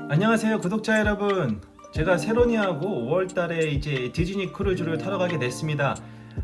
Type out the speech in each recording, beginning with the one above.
안녕하세요 구독자 여러분. 제가 세로니하고 5월달에 이제 디즈니 크루즈를 타러 가게 됐습니다.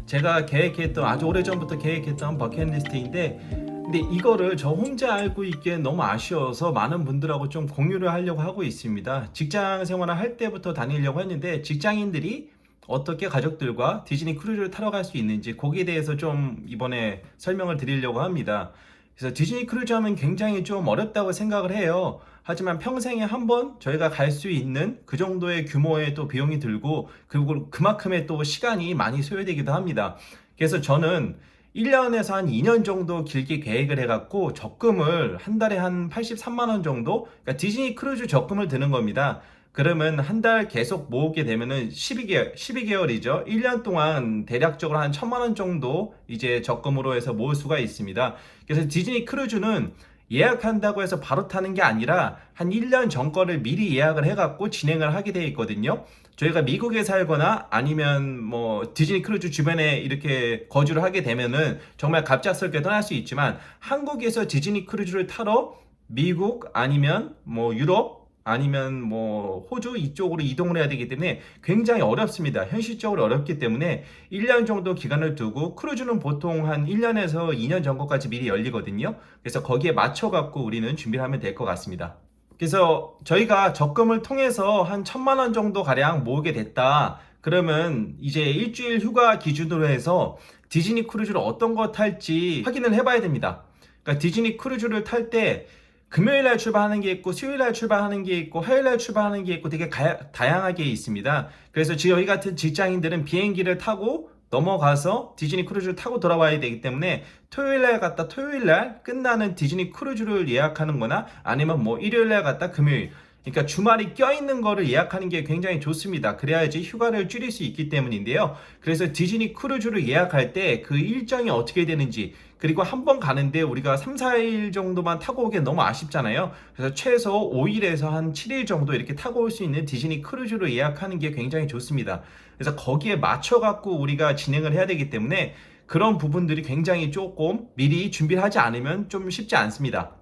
제가 계획했던 아주 오래전부터 계획했던 버킷리스트인데 근데 이거를 저 혼자 알고 있기엔 너무 아쉬워서 많은 분들하고 좀 공유를 하려고 하고 있습니다. 직장 생활을 할 때부터 다니려고 했는데 직장인들이 어떻게 가족들과 디즈니 크루즈를 타러 갈 수 있는지 거기에 대해서 좀 이번에 설명을 드리려고 합니다. 그래서 디즈니 크루즈 하면 굉장히 좀 어렵다고 생각을 해요. 하지만 평생에 한 번 저희가 갈 수 있는 그 정도의 규모의 또 비용이 들고 그리고 그만큼의 또 시간이 많이 소요되기도 합니다. 그래서 저는 1년에서 한 2년 정도 길게 계획을 해갖고 적금을 한 달에 한 83만 원 정도, 그러니까 디즈니 크루즈 적금을 드는 겁니다. 그러면 한 달 계속 모으게 되면은 12개월이죠. 1년 동안 대략적으로 한 1000만 원 정도 이제 적금으로 해서 모을 수가 있습니다. 그래서 디즈니 크루즈는 예약한다고 해서 바로 타는 게 아니라 한 1년 전 거를 미리 예약을 해갖고 진행을 하게 되어 있거든요. 저희가 미국에 살거나 아니면 뭐 디즈니 크루즈 주변에 이렇게 거주를 하게 되면은 정말 갑작스럽게 떠날 수 있지만 한국에서 디즈니 크루즈를 타러 미국 아니면 뭐 유럽 아니면 뭐 호주 이쪽으로 이동을 해야 되기 때문에 굉장히 어렵습니다. 현실적으로 어렵기 때문에 1년 정도 기간을 두고 크루즈는 보통 한 1년에서 2년 정도까지 미리 열리거든요. 그래서 거기에 맞춰 갖고 우리는 준비를 하면 될 것 같습니다. 그래서 저희가 적금을 통해서 한 1000만 원 정도 가량 모으게 됐다. 그러면 이제 일주일 휴가 기준으로 해서 디즈니 크루즈를 어떤 거 탈지 확인을 해봐야 됩니다. 그러니까 디즈니 크루즈를 탈때 금요일 날 출발하는 게 있고 수요일 날 출발하는 게 있고 화요일 날 출발하는 게 있고 되게 다양하게 있습니다. 그래서 저희 같은 직장인들은 비행기를 타고 넘어가서 디즈니 크루즈를 타고 돌아와야 되기 때문에 토요일 날 갔다 토요일 날 끝나는 디즈니 크루즈를 예약하는 거나 아니면 뭐 일요일 날 갔다 금요일, 그러니까 주말이 껴있는 거를 예약하는 게 굉장히 좋습니다. 그래야지 휴가를 줄일 수 있기 때문인데요. 그래서 디즈니 크루즈를 예약할 때 그 일정이 어떻게 되는지, 그리고 한 번 가는데 우리가 3, 4일 정도만 타고 오기엔 너무 아쉽잖아요. 그래서 최소 5일에서 한 7일 정도 이렇게 타고 올 수 있는 디즈니 크루즈를 예약하는 게 굉장히 좋습니다. 그래서 거기에 맞춰 갖고 우리가 진행을 해야 되기 때문에 그런 부분들이 굉장히 조금 미리 준비를 하지 않으면 좀 쉽지 않습니다.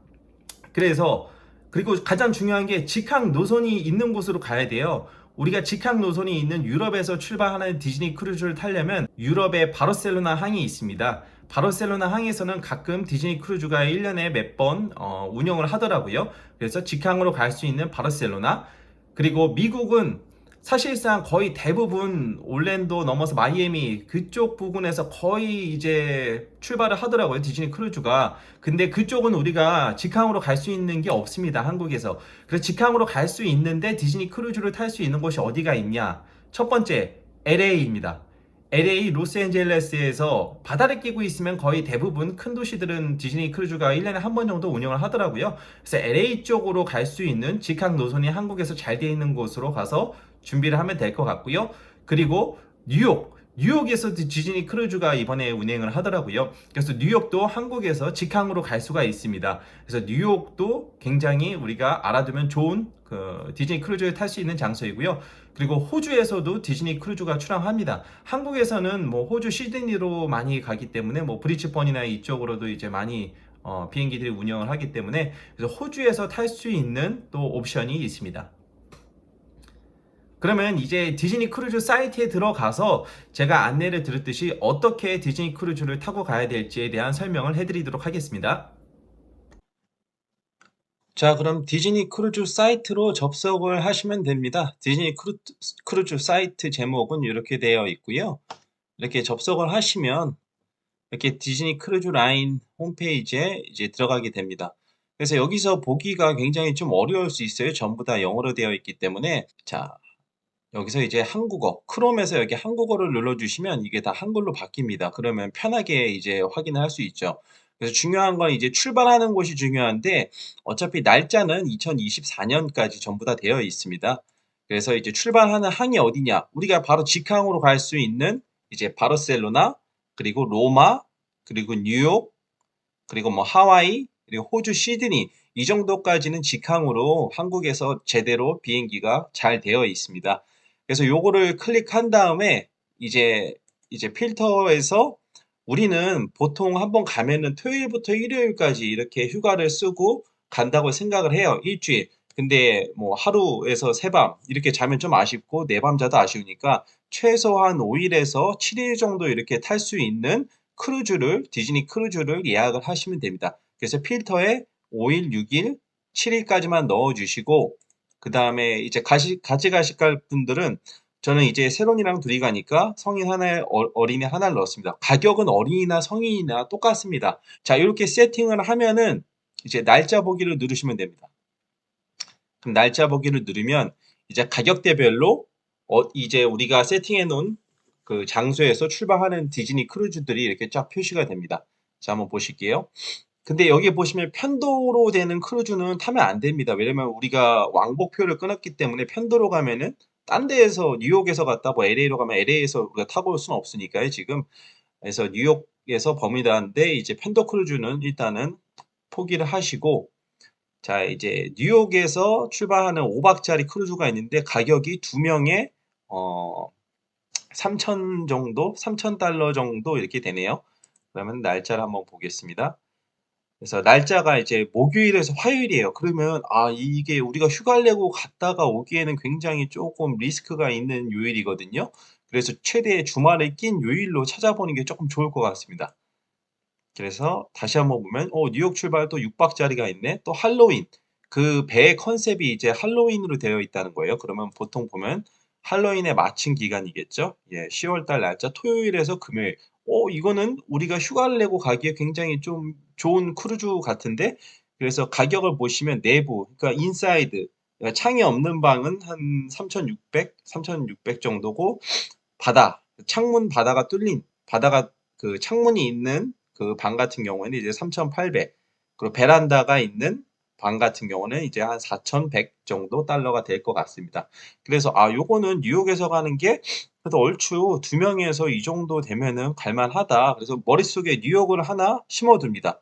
그래서 그리고 가장 중요한 게 직항 노선이 있는 곳으로 가야 돼요. 우리가 직항 노선이 있는 유럽에서 출발하는 디즈니 크루즈를 타려면 유럽의 바르셀로나 항이 있습니다. 바르셀로나 항에서는 가끔 디즈니 크루즈가 1년에 몇 번 운영을 하더라고요. 그래서 직항으로 갈 수 있는 바르셀로나, 그리고 미국은 사실상 거의 대부분 올랜도 넘어서 마이애미 그쪽 부근에서 거의 이제 출발을 하더라고요, 디즈니 크루즈가. 근데 그쪽은 우리가 직항으로 갈 수 있는 게 없습니다, 한국에서. 그래서 직항으로 갈 수 있는데 디즈니 크루즈를 탈 수 있는 곳이 어디가 있냐? 첫 번째, LA입니다. LA 로스앤젤레스에서 바다를 끼고 있으면 거의 대부분 큰 도시들은 디즈니 크루즈가 1년에 한 번 정도 운영을 하더라고요. 그래서 LA 쪽으로 갈 수 있는 직항 노선이 한국에서 잘 되어 있는 곳으로 가서 준비를 하면 될 것 같고요. 그리고 뉴욕에서 디즈니 크루즈가 이번에 운행을 하더라고요. 그래서 뉴욕도 한국에서 직항으로 갈 수가 있습니다. 그래서 뉴욕도 굉장히 우리가 알아두면 좋은 그 디즈니 크루즈를 탈 수 있는 장소이고요. 그리고 호주에서도 디즈니 크루즈가 출항합니다. 한국에서는 뭐 호주 시드니로 많이 가기 때문에 뭐 브리즈번이나 이쪽으로도 이제 많이 비행기들이 운영을 하기 때문에 그래서 호주에서 탈 수 있는 또 옵션이 있습니다. 그러면 이제 디즈니 크루즈 사이트에 들어가서 제가 안내를 드렸듯이 어떻게 디즈니 크루즈를 타고 가야 될지에 대한 설명을 해드리도록 하겠습니다. 자, 그럼 디즈니 크루즈 사이트로 접속을 하시면 됩니다. 디즈니 크루즈 사이트 제목은 이렇게 되어 있고요. 이렇게 접속을 하시면 이렇게 디즈니 크루즈 라인 홈페이지에 이제 들어가게 됩니다. 그래서 여기서 보기가 굉장히 좀 어려울 수 있어요. 전부 다 영어로 되어 있기 때문에. 자, 여기서 이제 한국어, 크롬에서 여기 한국어를 눌러주시면 이게 다 한글로 바뀝니다. 그러면 편하게 이제 확인을 할 수 있죠. 그래서 중요한 건 이제 출발하는 곳이 중요한데 어차피 날짜는 2024년까지 전부 다 되어 있습니다. 그래서 이제 출발하는 항이 어디냐? 우리가 바로 직항으로 갈 수 있는 이제 바르셀로나, 그리고 로마, 그리고 뉴욕, 그리고 뭐 하와이, 그리고 호주 시드니, 이 정도까지는 직항으로 한국에서 제대로 비행기가 잘 되어 있습니다. 그래서 요거를 클릭한 다음에 이제 필터에서 우리는 보통 한번 가면은 토요일부터 일요일까지 이렇게 휴가를 쓰고 간다고 생각을 해요. 일주일. 근데 뭐 하루에서 세 밤 이렇게 자면 좀 아쉽고 네 밤 자도 아쉬우니까 최소한 5일에서 7일 정도 이렇게 탈 수 있는 크루즈를 디즈니 크루즈를 예약을 하시면 됩니다. 그래서 필터에 5일, 6일, 7일까지만 넣어주시고 그 다음에 이제 같이 가실 분들은 저는 이제 세론이랑 둘이 가니까 성인 하나에 어린이 하나를 넣었습니다. 가격은 어린이나 성인이나 똑같습니다. 자, 이렇게 세팅을 하면은 이제 날짜 보기를 누르시면 됩니다. 그럼 날짜 보기를 누르면 이제 가격대별로 이제 우리가 세팅해 놓은 그 장소에서 출발하는 디즈니 크루즈들이 이렇게 쫙 표시가 됩니다. 자, 한번 보실게요. 근데 여기 보시면 편도로 되는 크루즈는 타면 안 됩니다. 왜냐면 우리가 왕복표를 끊었기 때문에 편도로 가면은 딴 데에서 뉴욕에서 갔다 뭐 LA로 가면 LA에서 우리가 타고 올 수는 없으니까요, 지금. 그래서 뉴욕에서 범위다인데 이제 편도 크루즈는 일단은 포기를 하시고 자, 이제 뉴욕에서 출발하는 5박짜리 크루즈가 있는데 가격이 두 명에 어 3천 정도, 3,000달러 정도 이렇게 되네요. 그러면 날짜를 한번 보겠습니다. 그래서 날짜가 이제 목요일에서 화요일이에요. 그러면 이게 우리가 휴가를 내고 갔다가 오기에는 굉장히 조금 리스크가 있는 요일이거든요. 그래서 최대 주말에 낀 요일로 찾아보는 게 조금 좋을 것 같습니다. 그래서 다시 한번 보면 뉴욕 출발 또 6박짜리가 있네. 또 할로윈. 그 배의 컨셉이 이제 할로윈으로 되어 있다는 거예요. 그러면 보통 보면 할로윈에 맞춘 기간이겠죠. 예, 10월 달 날짜 토요일에서 금요일. 이거는 우리가 휴가를 내고 가기에 굉장히 좀 좋은 크루즈 같은데. 그래서 가격을 보시면 내부, 그러니까 인사이드, 그러니까 창이 없는 방은 한 3,600, 3,600 정도고 창문 바다가 뚫린 바다가 그 창문이 있는 그 방 같은 경우에는 이제 3,800 그리고 베란다가 있는 방 같은 경우는 이제 한 4,100 정도 달러가 될 것 같습니다. 그래서 요거는 뉴욕에서 가는 게 그래도 얼추 두 명에서 이 정도 되면은 갈만하다. 그래서 머릿속에 뉴욕을 하나 심어둡니다.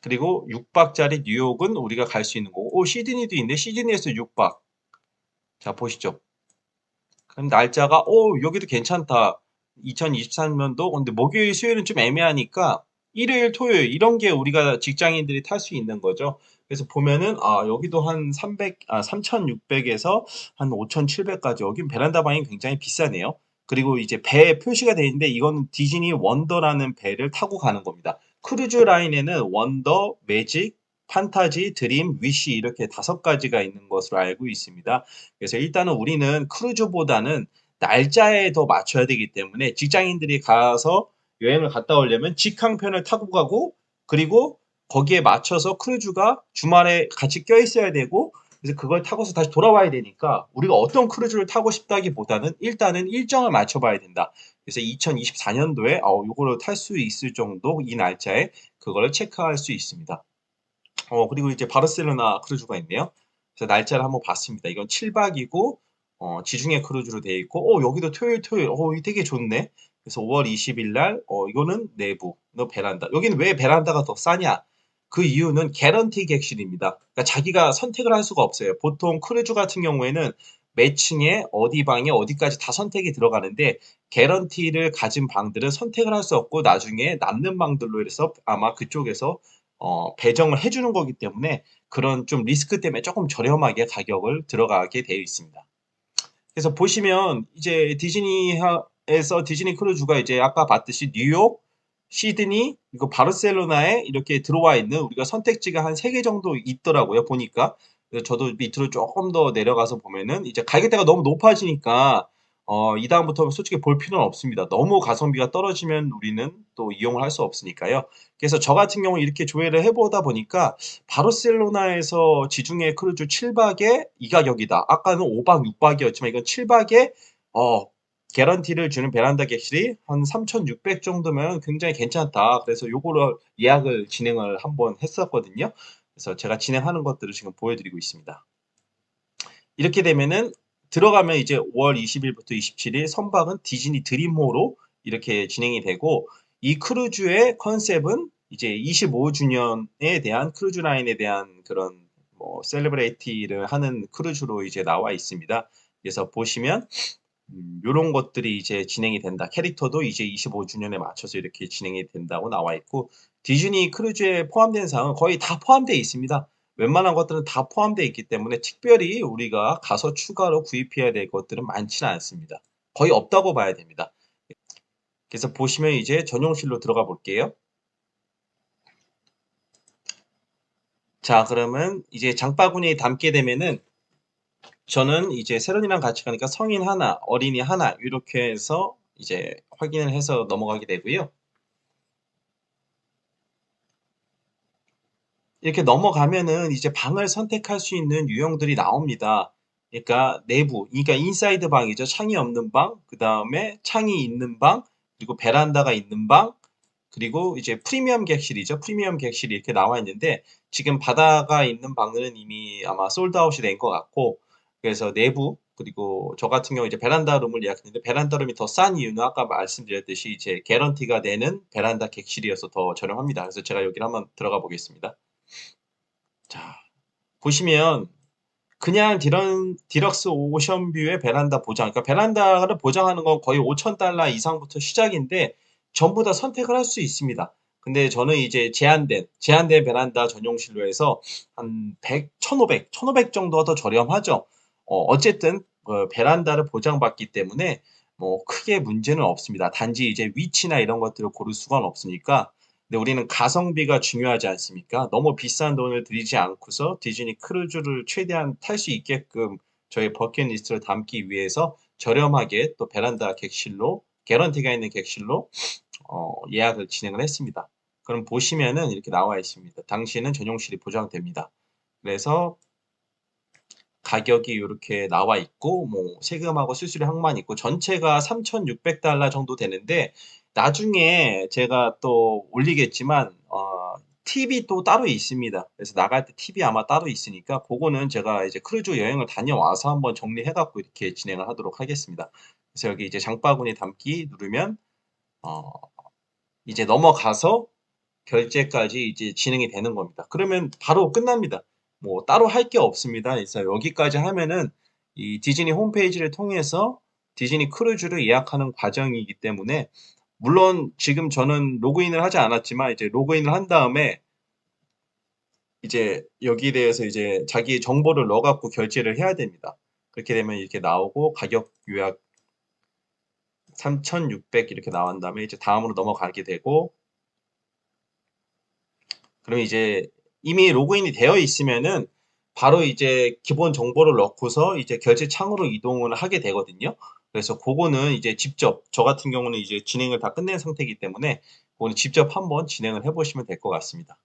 그리고 6박짜리 뉴욕은 우리가 갈 수 있는 거고, 시드니도 있네. 시드니에서 6박. 자, 보시죠. 그럼 날짜가 여기도 괜찮다. 2023년도 근데 목요일 수요일은 좀 애매하니까 일요일 토요일 이런 게 우리가 직장인들이 탈 수 있는 거죠. 그래서 보면은 여기도 한 3,600에서 한 5,700까지 여긴 베란다 방이 굉장히 비싸네요. 그리고 이제 배에 표시가 되어 있는데 이건 디즈니 원더라는 배를 타고 가는 겁니다. 크루즈 라인에는 원더, 매직, 판타지, 드림, 위시 이렇게 5가지가 있는 것으로 알고 있습니다. 그래서 일단은 우리는 크루즈보다는 날짜에 더 맞춰야 되기 때문에 직장인들이 가서 여행을 갔다 오려면 직항편을 타고 가고 그리고 거기에 맞춰서 크루즈가 주말에 같이 껴 있어야 되고 그래서 그걸 타고서 다시 돌아와야 되니까 우리가 어떤 크루즈를 타고 싶다기보다는 일단은 일정을 맞춰봐야 된다. 그래서 2024년도에 요거를 탈 수 있을 정도 이 날짜에 그거를 체크할 수 있습니다. 그리고 이제 바르셀로나 크루즈가 있네요. 그래서 날짜를 한번 봤습니다. 이건 7박이고 지중해 크루즈로 되어 있고 여기도 토요일 이거 되게 좋네. 그래서 5월 20일 날 이거는 내부 너 베란다. 여기는 왜 베란다가 더 싸냐? 그 이유는 개런티 객실입니다. 그러니까 자기가 선택을 할 수가 없어요. 보통 크루즈 같은 경우에는 매층에 어디 방에 어디까지 다 선택이 들어가는데 개런티를 가진 방들은 선택을 할 수 없고 나중에 남는 방들로 해서 아마 그쪽에서 배정을 해주는 거기 때문에 그런 좀 리스크 때문에 조금 저렴하게 가격을 들어가게 되어 있습니다. 그래서 보시면 이제 디즈니에서 디즈니 크루즈가 이제 아까 봤듯이 뉴욕, 시드니, 그리고 바르셀로나에 이렇게 들어와 있는 우리가 선택지가 한 3개 정도 있더라고요, 보니까. 그래서 저도 밑으로 조금 더 내려가서 보면은 이제 가격대가 너무 높아지니까 이 다음부터 솔직히 볼 필요는 없습니다. 너무 가성비가 떨어지면 우리는 또 이용을 할 수 없으니까요. 그래서 저 같은 경우 이렇게 조회를 해보다 보니까 바르셀로나에서 지중해 크루즈 7박에 이 가격이다. 아까는 5박 6박이었지만 이건 7박에 개런티를 주는 베란다 객실이 한 3,600 정도면 굉장히 괜찮다. 그래서 요거를 예약을 진행을 한번 했었거든요. 그래서 제가 진행하는 것들을 지금 보여드리고 있습니다. 이렇게 되면은 들어가면 이제 5월 20일부터 27일 선박은 디즈니 드림호로 이렇게 진행이 되고 이 크루즈의 컨셉은 이제 25주년에 대한 크루즈 라인에 대한 그런 뭐 셀레브레이티를 하는 크루즈로 이제 나와 있습니다. 그래서 보시면 요런 것들이 이제 진행이 된다. 캐릭터도 이제 25주년에 맞춰서 이렇게 진행이 된다고 나와 있고 디즈니 크루즈에 포함된 사항은 거의 다 포함되어 있습니다. 웬만한 것들은 다 포함되어 있기 때문에 특별히 우리가 가서 추가로 구입해야 될 것들은 많지는 않습니다. 거의 없다고 봐야 됩니다. 그래서 보시면 이제 전용실로 들어가 볼게요. 자, 그러면 이제 장바구니에 담게 되면은 저는 이제 세론이랑 같이 가니까 성인 하나, 어린이 하나 이렇게 해서 이제 확인을 해서 넘어가게 되고요. 이렇게 넘어가면은 이제 방을 선택할 수 있는 유형들이 나옵니다. 그러니까 내부, 그러니까 인사이드 방이죠. 창이 없는 방, 그 다음에 창이 있는 방, 그리고 베란다가 있는 방, 그리고 이제 프리미엄 객실이죠. 프리미엄 객실이 이렇게 나와 있는데 지금 바다가 있는 방은 이미 아마 솔드아웃이 된 것 같고 그래서 내부 그리고 저 같은 경우 이제 베란다 룸을 예약했는데 베란다 룸이 더 싼 이유는 아까 말씀드렸듯이 이제 개런티가 되는 베란다 객실이어서 더 저렴합니다. 그래서 제가 여기를 한번 들어가 보겠습니다. 자, 보시면 그냥 디럭스 오션뷰의 베란다 보장, 그러니까 베란다를 보장하는 건 거의 5,000달러 이상부터 시작인데 전부 다 선택을 할 수 있습니다. 근데 저는 이제 제한된 베란다 전용실로 해서 한 100, 1,500 정도가 더 저렴하죠. 어쨌든 베란다를 보장받기 때문에 뭐 크게 문제는 없습니다. 단지 이제 위치나 이런 것들을 고를 수가 없으니까 근데 우리는 가성비가 중요하지 않습니까? 너무 비싼 돈을 들이지 않고서 디즈니 크루즈를 최대한 탈 수 있게끔 저희 버킷리스트를 담기 위해서 저렴하게 또 베란다 객실로 개런티가 있는 객실로 예약을 진행을 했습니다. 그럼 보시면은 이렇게 나와 있습니다. 당시에는 전용실이 보장됩니다. 그래서 가격이 이렇게 나와 있고 뭐 세금하고 수수료 항만 있고 전체가 3,600달러 정도 되는데 나중에 제가 또 올리겠지만 팁이 또 따로 있습니다. 그래서 나갈 때 팁이 아마 따로 있으니까 그거는 제가 이제 크루즈 여행을 다녀와서 한번 정리해 갖고 이렇게 진행을 하도록 하겠습니다. 그래서 여기 이제 장바구니 담기 누르면 어 이제 넘어가서 결제까지 이제 진행이 되는 겁니다. 그러면 바로 끝납니다. 뭐 따로 할 게 없습니다. 그래서 여기까지 하면은 이 디즈니 홈페이지를 통해서 디즈니 크루즈를 예약하는 과정이기 때문에 물론 지금 저는 로그인을 하지 않았지만 이제 로그인을 한 다음에 이제 여기에 대해서 이제 자기 정보를 넣어 갖고 결제를 해야 됩니다. 그렇게 되면 이렇게 나오고 가격 요약 3,600 이렇게 나온 다음에 이제 다음으로 넘어가게 되고 그럼 이제 이미 로그인이 되어 있으면은 바로 이제 기본 정보를 넣고서 이제 결제 창으로 이동을 하게 되거든요. 그래서 그거는 이제 직접 저 같은 경우는 이제 진행을 다 끝낸 상태이기 때문에 그거는 직접 한번 진행을 해보시면 될 것 같습니다.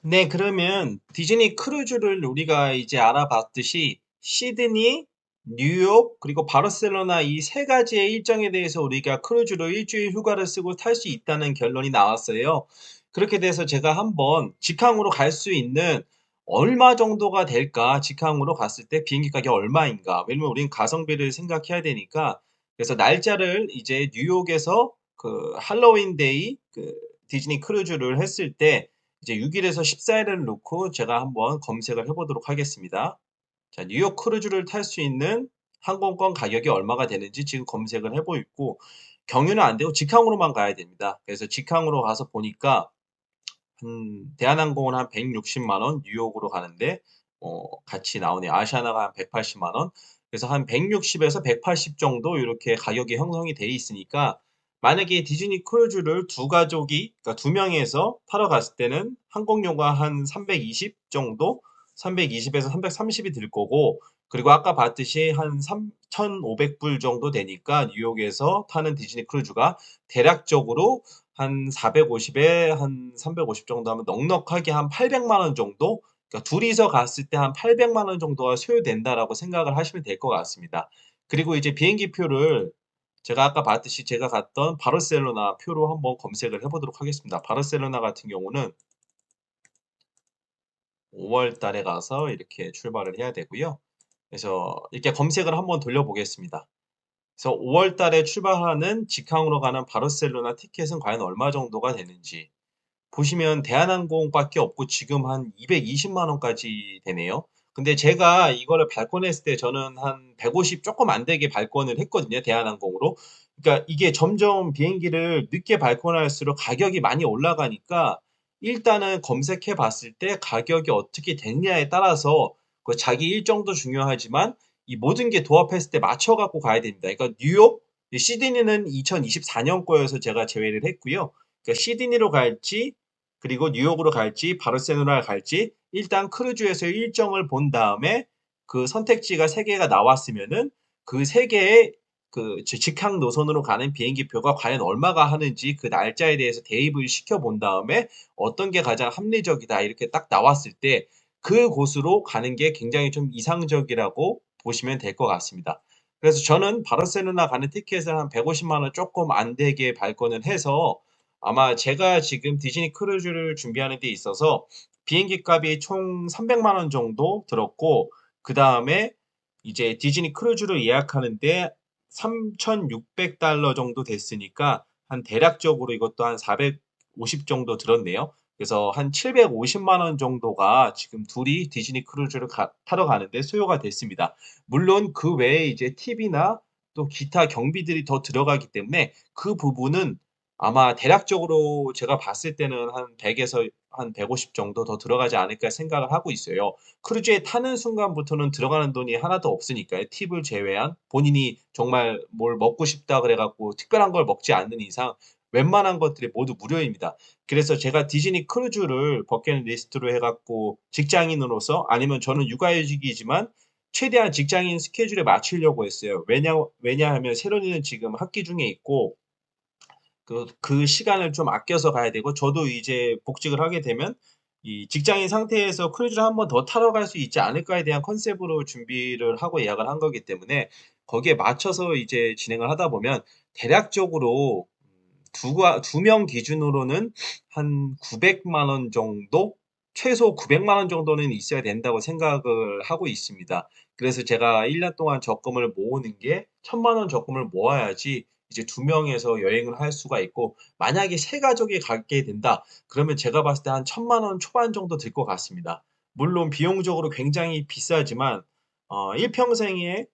네, 그러면 디즈니 크루즈를 우리가 이제 알아봤듯이 시드니, 뉴욕, 그리고 바르셀로나 이 세 가지의 일정에 대해서 우리가 크루즈로 일주일 휴가를 쓰고 탈 수 있다는 결론이 나왔어요. 그렇게 돼서 제가 한번 직항으로 갈 수 있는 얼마 정도가 될까? 직항으로 갔을 때 비행기 가격 얼마인가? 왜냐면 우린 가성비를 생각해야 되니까. 그래서 날짜를 이제 뉴욕에서 그 할로윈 데이 그 디즈니 크루즈를 했을 때 이제 6일에서 14일을 놓고 제가 한번 검색을 해 보도록 하겠습니다. 자, 뉴욕 크루즈를 탈 수 있는 항공권 가격이 얼마가 되는지 지금 검색을 해 보고 있고 경유는 안 되고 직항으로만 가야 됩니다. 그래서 직항으로 가서 보니까 대한항공은 한 160만 원, 뉴욕으로 가는데 같이 나오네요. 아시아나가 한 180만 원. 그래서 한 160에서 180 정도 이렇게 가격이 형성이 돼 있으니까 만약에 디즈니 크루즈를 두 가족이 그러니까 두 명이서 타러 갔을 때는 항공료가 한 320 정도, 320에서 330이 들 거고 그리고 아까 봤듯이 한 3,500불 정도 되니까 뉴욕에서 타는 디즈니 크루즈가 대략적으로 한 450에 한 350 정도 하면 넉넉하게 한 800만 원 정도 그러니까 둘이서 갔을 때 한 800만 원 정도가 소요된다라고 생각을 하시면 될 것 같습니다. 그리고 이제 비행기 표를 제가 아까 봤듯이 제가 갔던 바르셀로나 표로 한번 검색을 해 보도록 하겠습니다. 바르셀로나 같은 경우는 5월 달에 가서 이렇게 출발을 해야 되고요. 그래서 이렇게 검색을 한번 돌려보겠습니다. 그래서 5월 달에 출발하는 직항으로 가는 바르셀로나 티켓은 과연 얼마 정도가 되는지 보시면 대한항공밖에 없고 지금 한 220만 원까지 되네요. 근데 제가 이거를 발권했을 때 저는 한 150 조금 안 되게 발권을 했거든요, 대한항공으로. 그러니까 이게 점점 비행기를 늦게 발권할수록 가격이 많이 올라가니까 일단은 검색해 봤을 때 가격이 어떻게 됐냐에 따라서 그 자기 일정도 중요하지만 이 모든 게 도합했을 때 맞춰 갖고 가야 됩니다. 그러니까 뉴욕, 시드니는 2024년 거여서 제가 제외를 했고요. 그러니까 시드니로 갈지 그리고 뉴욕으로 갈지 바르셀로나를 갈지 일단 크루즈에서 일정을 본 다음에 그 선택지가 3개가 나왔으면은 그 3개의 그 직항 노선으로 가는 비행기표가 과연 얼마가 하는지 그 날짜에 대해서 대입을 시켜 본 다음에 어떤 게 가장 합리적이다 이렇게 딱 나왔을 때 그곳으로 가는 게 굉장히 좀 이상적이라고 보시면 될 것 같습니다. 그래서 저는 바르셀로나 가는 티켓을 한 150만 원 조금 안 되게 발권을 해서 아마 제가 지금 디즈니 크루즈를 준비하는 데 있어서 비행기 값이 총 300만 원 정도 들었고 그다음에 이제 디즈니 크루즈를 예약하는데 3,600달러 정도 됐으니까 한 대략적으로 이것도 한 450 정도 들었네요. 그래서 한 750만 원 정도가 지금 둘이 디즈니 크루즈를 타러 가는데 소요가 됐습니다. 물론 그 외에 이제 팁이나 또 기타 경비들이 더 들어가기 때문에 그 부분은 아마 대략적으로 제가 봤을 때는 한 100에서 한 150 정도 더 들어가지 않을까 생각을 하고 있어요. 크루즈에 타는 순간부터는 들어가는 돈이 하나도 없으니까요. 팁을 제외한 본인이 정말 뭘 먹고 싶다 그래 갖고 특별한 걸 먹지 않는 이상 웬만한 것들이 모두 무료입니다. 그래서 제가 디즈니 크루즈를 버킷리스트로 해 갖고 직장인으로서 아니면 저는 육아휴직이지만 최대한 직장인 스케줄에 맞추려고 했어요. 왜냐하면 새로니는 지금 학기 중에 있고 그 시간을 좀 아껴서 가야 되고 저도 이제 복직을 하게 되면 이 직장인 상태에서 크루즈를 한 번 더 타러 갈 수 있지 않을까에 대한 컨셉으로 준비를 하고 예약을 한 거기 때문에 거기에 맞춰서 이제 진행을 하다 보면 대략적으로 두 명 기준으로는 한 900만 원 정도 최소 900만 원 정도는 있어야 된다고 생각을 하고 있습니다. 그래서 제가 1년 동안 적금을 모으는 게 1,000만 원 적금을 모아야지 이제 2명에서 여행을 할 수가 있고 만약에 세 가족이 가게 된다. 그러면 제가 봤을 때 한 1,000만 원 초반 정도 들 것 같습니다. 물론 비용적으로 굉장히 비싸지만 일평생에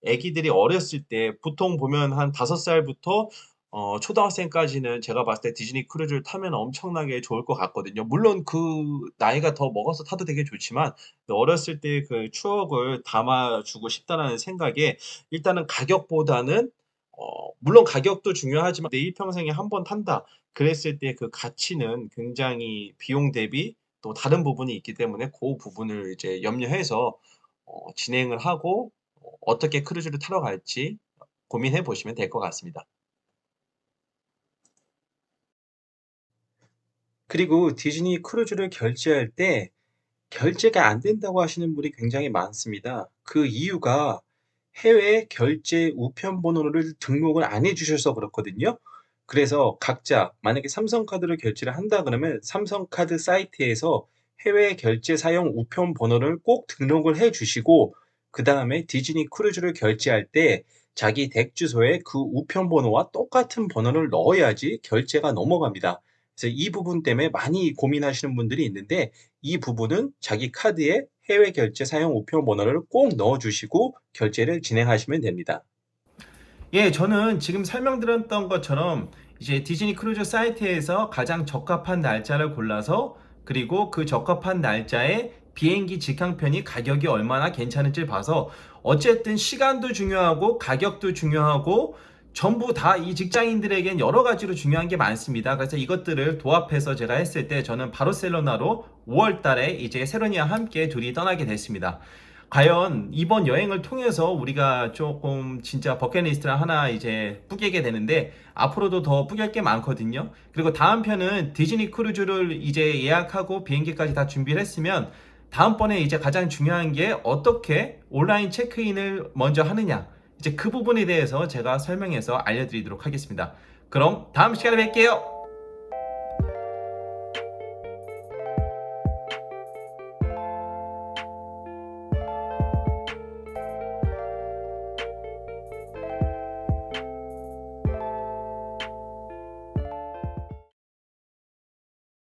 아기들이 어렸을 때 보통 보면 한 5살부터 초등학생까지는 제가 봤을 때 디즈니 크루즈를 타면 엄청나게 좋을 것 같거든요. 물론 그 나이가 더 먹어서 타도 되게 좋지만 어렸을 때 그 추억을 담아 주고 싶다라는 생각에 일단은 가격보다는 물론 가격도 중요하지만 내 일평생에 한 번 탄다. 그랬을 때 그 가치는 굉장히 비용 대비 또 다른 부분이 있기 때문에 그 부분을 이제 염려해서 진행을 하고 어떻게 크루즈를 타러 갈지 고민해 보시면 될 것 같습니다. 그리고 디즈니 크루즈를 결제할 때 결제가 안 된다고 하시는 분이 굉장히 많습니다. 그 이유가 해외 결제 우편 번호를 등록을 안 해주셔서 그렇거든요. 그래서 각자 만약에 삼성카드로 결제를 한다 그러면 삼성카드 사이트에서 해외 결제 사용 우편 번호를 꼭 등록을 해 주시고 그 다음에 디즈니 크루즈를 결제할 때 자기 댁 주소에 그 우편 번호와 똑같은 번호를 넣어야지 결제가 넘어갑니다. 그래서 이 부분 때문에 많이 고민하시는 분들이 있는데 이 부분은 자기 카드에 해외 결제 사용 우편 번호를 꼭 넣어 주시고 결제를 진행하시면 됩니다. 예, 저는 지금 설명드렸던 것처럼 이제 디즈니 크루즈 사이트에서 가장 적합한 날짜를 골라서 그리고 그 적합한 날짜에 비행기 직항편이 가격이 얼마나 괜찮은지 봐서 어쨌든 시간도 중요하고 가격도 중요하고 전부 다 이 직장인들에겐 여러 가지로 중요한 게 많습니다. 그래서 이것들을 도합해서 제가 했을 때 저는 바르셀로나로 5월 달에 이제 세로니와 함께 둘이 떠나게 됐습니다. 과연 이번 여행을 통해서 우리가 조금 진짜 버킷리스트를 하나 이제 뿌리게 되는데 앞으로도 더 뿌릴 게 많거든요. 그리고 다음 편은 디즈니 크루즈를 이제 예약하고 비행기까지 다 준비를 했으면 다음번에 이제 가장 중요한 게 어떻게 온라인 체크인을 먼저 하느냐. 이제 그 부분에 대해서 제가 설명해서 알려드리도록 하겠습니다. 그럼 다음 시간에 뵐게요.